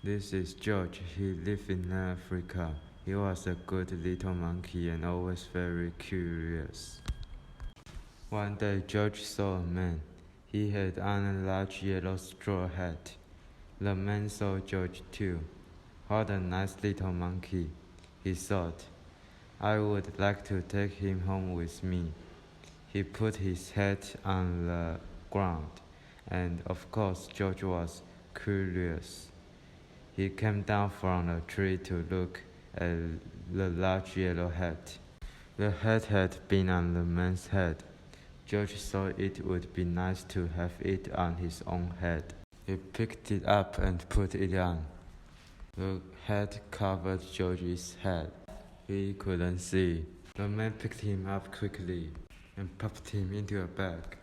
This is George. He lived in Africa. He was a good little monkey and always very curious. One day, George saw a man. He had on a large yellow straw hat. The man saw George too. What a nice little monkey, he thought. I would like to take him home with me. He put his hat on the ground, and of course, George was curious. He came down from the tree to look at the large yellow hat. The hat had been on the man's head. George thought it would be nice to have it on his own head. He picked it up and put it on. The hat covered George's head. He couldn't see. The man picked him up quickly and popped him into a bag.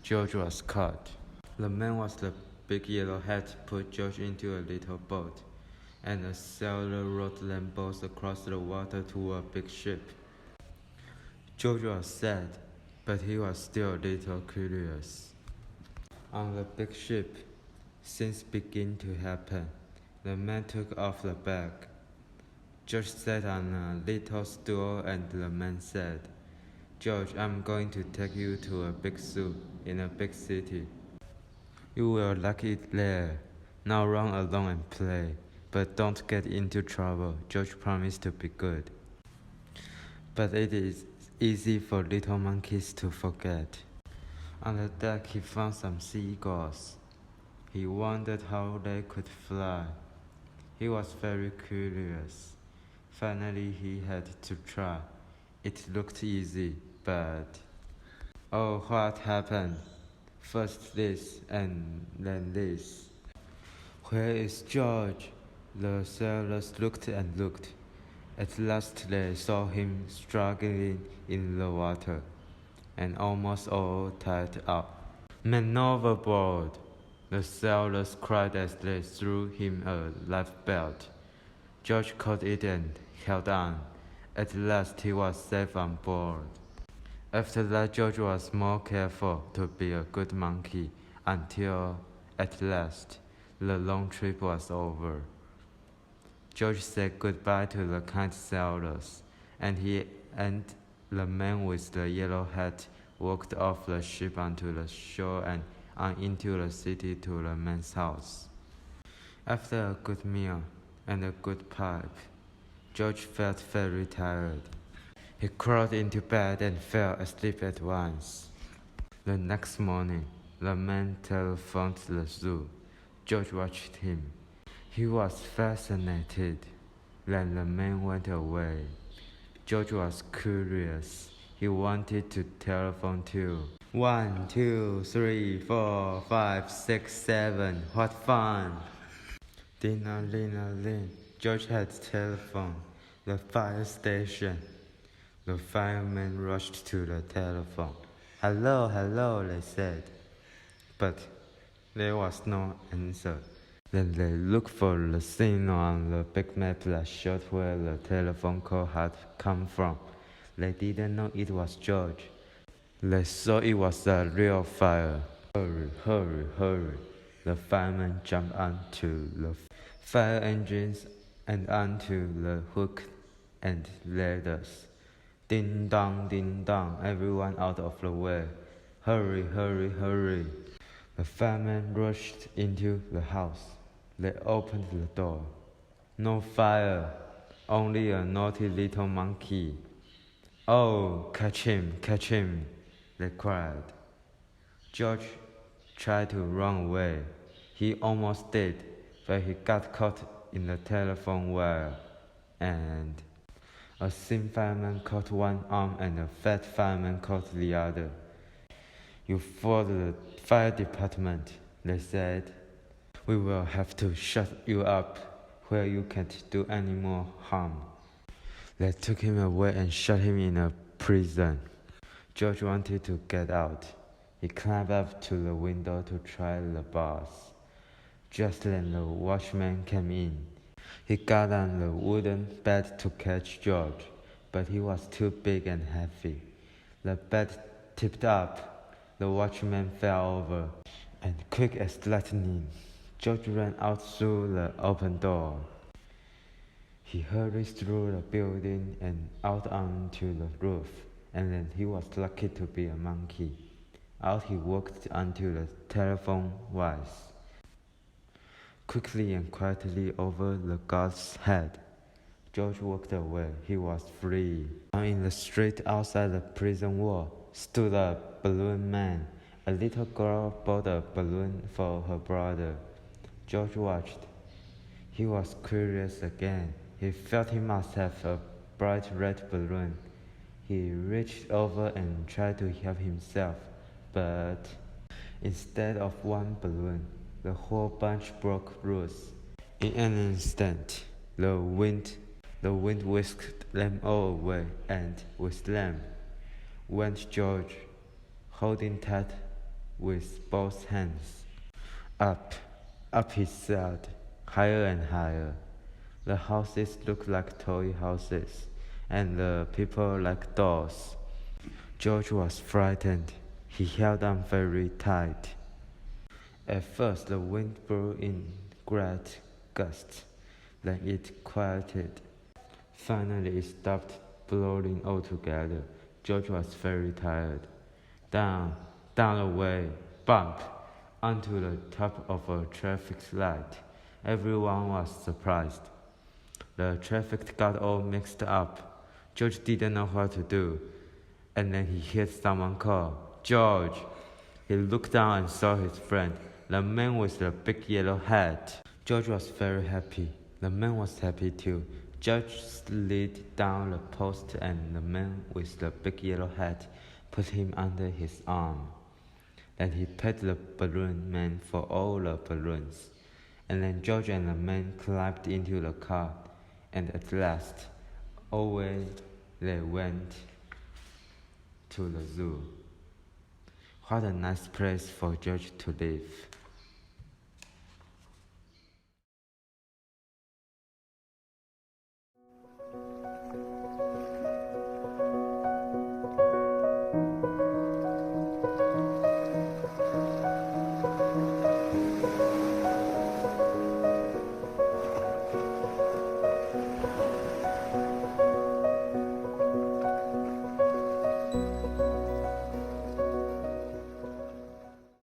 George was caught. The man was the big yellow hat put George into a little boat, and a sailor rowed them both across the water to a big ship. George was sad, but he was still a little curious. On the big ship, things began to happen. The man took off the bag. George sat on a little stool and the man said, "George, I'm going to take you to a big zoo in a big city. You will like it there. Now run along and play, but don't get into trouble." George promised to be good. But it is easy for little monkeys to forget. On the deck he found some seagulls. He wondered how they could fly. He was very curious. Finally he had to try. It looked easy, but oh, what happened? First this and then this. Where is George? The sailors looked and looked. At last they saw him struggling in the water, and almost all tied up. "Man overboard!" the sailors cried as they threw him a life belt. George caught it and held on. At last he was safe on board. After that, George was more careful to be a good monkey until, at last, the long trip was over. George said goodbye to the kind sailors, and he and the man with the yellow hat walked off the ship onto the shore and on into the city to the man's house. After a good meal and a good pipe, George felt very tired. He crawled into bed and fell asleep at once. The next morning, the man telephoned the zoo. George watched him. He was fascinated. Then the man went away. George was curious. He wanted to telephone too. 1, 2, 3, 4, 5, 6, 7. What fun! Ding-a-ling-a-ling. George had telephoned the fire station. The firemen rushed to the telephone. "Hello, hello," they said. But there was no answer. Then they looked for the signal on the big map that showed where the telephone call had come from. They didn't know it was George. They thought it was a real fire. "Hurry, hurry, hurry." The firemen jumped onto the fire engines and onto the hook and ladders. Ding dong, ding dong, everyone out of the way. "Hurry, hurry, hurry." The firemen rushed into the house. They opened the door. No fire, only a naughty little monkey. "Oh, catch him, they cried. George tried to run away. He almost did, but he got caught in the telephone wire, and a thin fireman caught one arm and a fat fireman caught the other. "You fooled the fire department," they said. "We will have to shut you up where you can't do any more harm." They took him away and shut him in a prison. George wanted to get out. He climbed up to the window to try the bars. Just then the watchman came in. He got on the wooden bed to catch George, but he was too big and heavy. The bed tipped up. The watchman fell over, and quick as lightning, George ran out through the open door. He hurried through the building and out onto the roof, and then he was lucky to be a monkey. Out he walked until the telephone wires. Quickly and quietly over the guard's head, George walked away. He was free. Down in the street outside the prison wall stood a balloon man. A little girl bought a balloon for her brother. George watched. He was curious again. He felt he must have a bright red balloon. He reached over and tried to help himself, but instead of one balloon, the whole bunch broke loose. In an instant, the wind whisked them all away, and with them went George, holding tight with both hands. Up, up he sailed, higher and higher. The houses looked like toy houses, and the people like dolls. George was frightened. He held on very tight. At first, the wind blew in great gusts. Then it quieted. Finally, it stopped blowing altogether. George was very tired. Down the way, bump, onto the top of a traffic light. Everyone was surprised. The traffic got all mixed up. George didn't know what to do. And then he heard someone call, "George!" He looked down and saw his friend, the man with the big yellow hat. George was very happy. The man was happy too. George slid down the post and the man with the big yellow hat put him under his arm. Then he paid the balloon man for all the balloons. And then George and the man climbed into the car, and at last, away they went to the zoo. What a nice place for George to live.